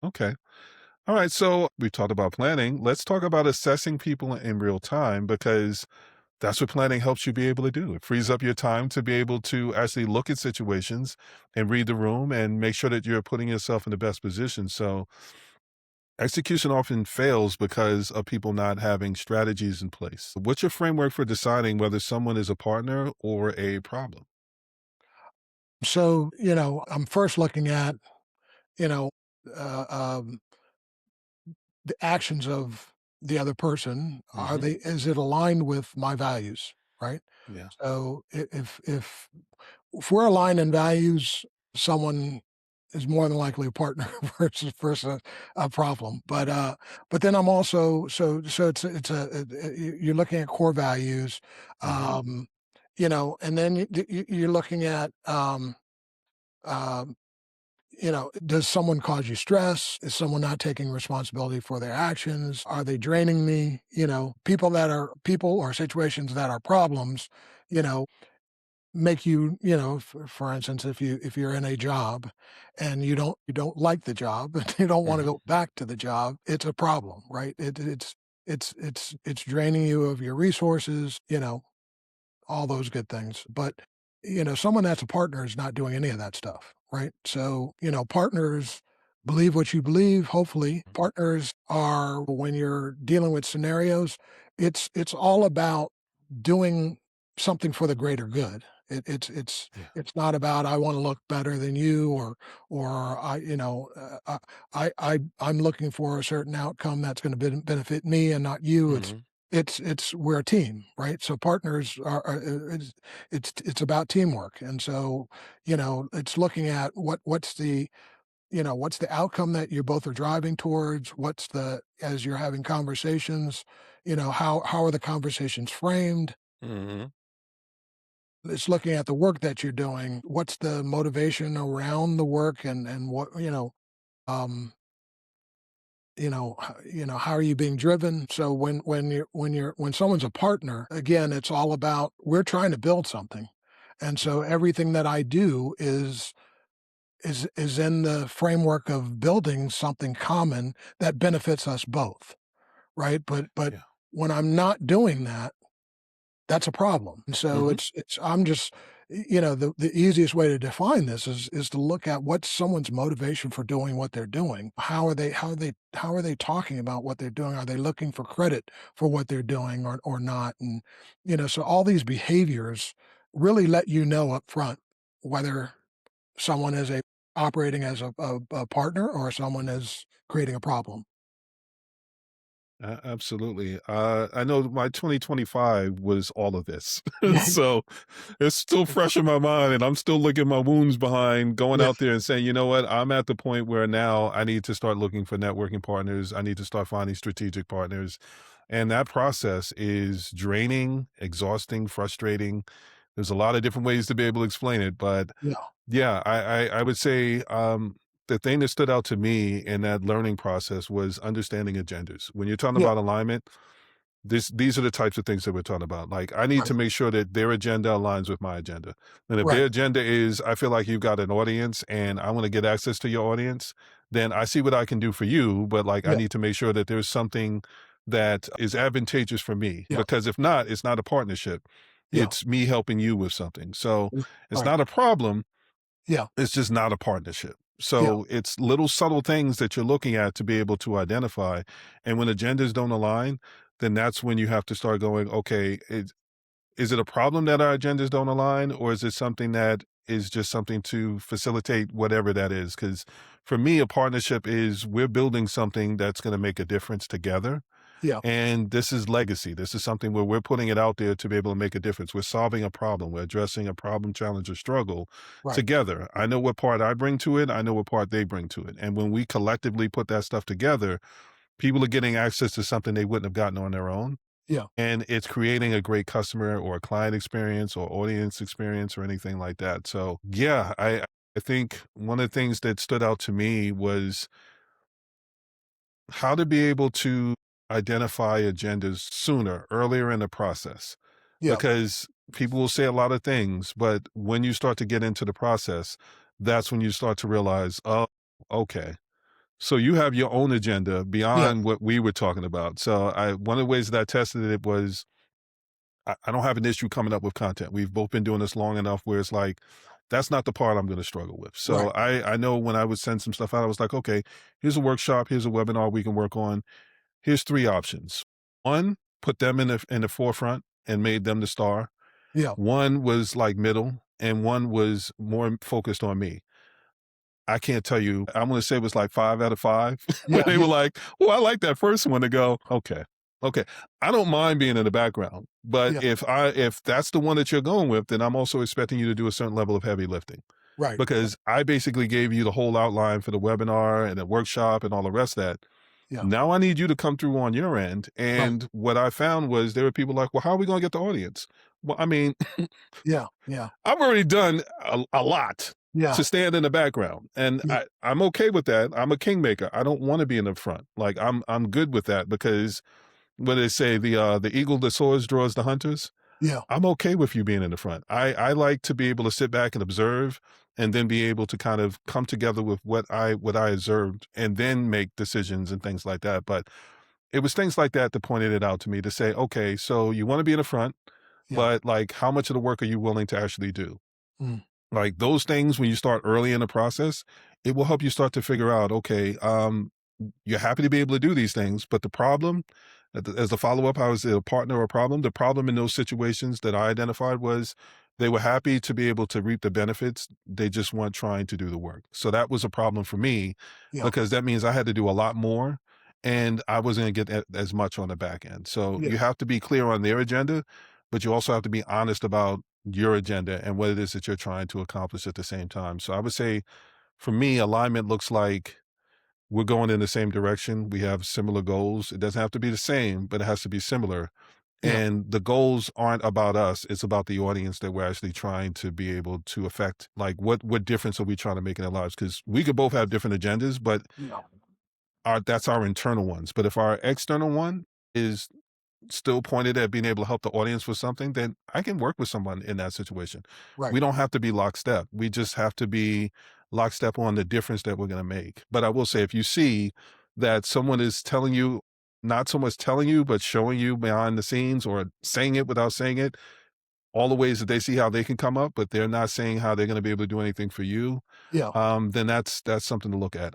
Okay. All right. So we've talked about planning. Let's talk about assessing people in real time because that's what planning helps you be able to do. It frees up your time to be able to actually look at situations and read the room and make sure that you're putting yourself in the best position. So execution often fails because of people not having strategies in place. What's your framework for deciding whether someone is a partner or a problem? So, I'm first looking at, you know, uh, um, the actions of the other person. Hmm. Is it aligned with my values? Right. Yeah. So if we're aligned in values, someone is more than likely a partner versus a problem. But then I'm also so you're looking at core values, Hmm. um, and then you're looking at um, does someone cause you stress? Is someone not taking responsibility for their actions? Are they draining me? People or situations that are problems, you know, make you, for instance, if you're in a job and you don't like the job and you don't want to Hmm. go back to the job, it's a problem, right? It's draining you of your resources, all those good things. But, someone that's a partner is not doing any of that stuff, right? So, partners believe what you believe, hopefully. Partners are when you're dealing with scenarios, it's all about doing something for the greater good. Yeah. It's not about I want to look better than you or I'm looking for a certain outcome that's going to benefit me and not you. Hmm. It's we're a team, right? So partners it's about teamwork, and so it's looking at what's the outcome that you both are driving towards. What's the as you're having conversations, how are the conversations framed? Hmm. It's looking at the work that you're doing. What's the motivation around the work, and what um, how are you being driven? So when someone's a partner, again, it's all about we're trying to build something, and so everything that I do is in the framework of building something common that benefits us both, right? But Yeah. when I'm not doing that, that's a problem. And so Hmm. it's I'm just the easiest way to define this is to look at what's someone's motivation for doing what they're doing. How are they talking about what they're doing? Are they looking for credit for what they're doing or not? And so all these behaviors really let you know up front whether someone is operating as a partner or someone is creating a problem. Absolutely. I know my 2025 was all of this. Yeah, So it's still fresh in my mind, and I'm still looking my wounds behind going yeah, out there and saying, you know what, I'm at the point where now I need to start looking for networking partners. I need to start finding strategic partners. And that process is draining, exhausting, frustrating. There's a lot of different ways to be able to explain it, but yeah, yeah, I would say, the thing that stood out to me in that learning process was understanding agendas. When you're talking yeah, about alignment, these are the types of things that we're talking about. Like, I need right, to make sure that their agenda aligns with my agenda. And if right, their agenda is, I feel like you've got an audience and I want to get access to your audience, then I see what I can do for you. But like, I yeah, need to make sure that there's something that is advantageous for me. yeah, Because if not, it's not a partnership. yeah, It's me helping you with something. So it's right, not a problem. yeah, It's just not a partnership. yeah, So it's little subtle things that you're looking at to be able to identify. And when agendas don't align, then that's when you have to start going, okay, is it a problem that our agendas don't align, or is it something that is just something to facilitate whatever that is? Because for me, a partnership is we're building something that's going to make a difference together. yeah, And this is legacy. This is something where we're putting it out there to be able to make a difference. We're solving a problem. We're addressing a problem, challenge, or struggle right, together. I know what part I bring to it. I know what part they bring to it. And when we collectively put that stuff together, people are getting access to something they wouldn't have gotten on their own. yeah, And it's creating a great customer or client experience or audience experience or anything like that. So, yeah, I think one of the things that stood out to me was how to be able to identify agendas sooner, earlier in the process, yeah, because people will say a lot of things, but when you start to get into the process, that's when you start to realize, oh, okay. So you have your own agenda Yeah, beyond what we were talking about. So one of the ways that I tested it was I don't have an issue coming up with content. We've both been doing this long enough where it's like, that's not the part I'm going to struggle with. So right. I know when I would send some stuff out, I was like, okay, here's a workshop, here's a webinar we can work on. Here's three options. One, put them in the forefront and made them the star. Yeah, One was like middle, and one was more focused on me. I can't tell you. I'm gonna say it was like 5 out of 5 where yeah, they yeah, were like, "Oh, I like that first one," to go, "Okay, okay." I don't mind being in the background, but yeah, if that's the one that you're going with, then I'm also expecting you to do a certain level of heavy lifting right, right, because I basically gave you the whole outline for the webinar and the workshop and all the rest of that. yeah, Now I need you to come through on your end, right, and what I found was there were people like, "Well, how are we gonna get the audience?" Well, I mean, yeah, yeah, I've already done a lot yeah, to stand in the background, and yeah, I'm okay with that. I'm a kingmaker. I don't want to be in the front. Like I'm good with that because what they say, the eagle that soars draws the hunters. yeah, I'm okay with you being in the front. I like to be able to sit back and observe and then be able to kind of come together with what I observed and then make decisions and things like that. But it was things like that that pointed it out to me to say, okay, so you want to be in the front, yeah, but like how much of the work are you willing to actually do? mm, Like those things, when you start early in the process, it will help you start to figure out, okay, you're happy to be able to do these things, but the problem, as the follow up, how is it a partner or a problem? The problem in those situations that I identified was they were happy to be able to reap the benefits. They just weren't trying to do the work. So that was a problem for me yeah, because that means I had to do a lot more and I wasn't going to get as much on the back end. So yeah, you have to be clear on their agenda, but you also have to be honest about your agenda and what it is that you're trying to accomplish at the same time. So I would say for me, alignment looks like we're going in the same direction. We have similar goals. It doesn't have to be the same, but it has to be similar. yeah, And the goals aren't about us. It's about the audience that we're actually trying to be able to affect. Like what difference are we trying to make in their lives? Because we could both have different agendas, but yeah, that's our internal ones. But if our external one is still pointed at being able to help the audience with something, then I can work with someone in that situation. right, We don't have to be lockstep. We just have to be lockstep on the difference that we're going to make. But I will say, if you see that someone is telling you, not so much telling you, but showing you behind the scenes or saying it without saying it, all the ways that they see how they can come up, but they're not saying how they're going to be able to do anything for you, yeah. then that's something to look at.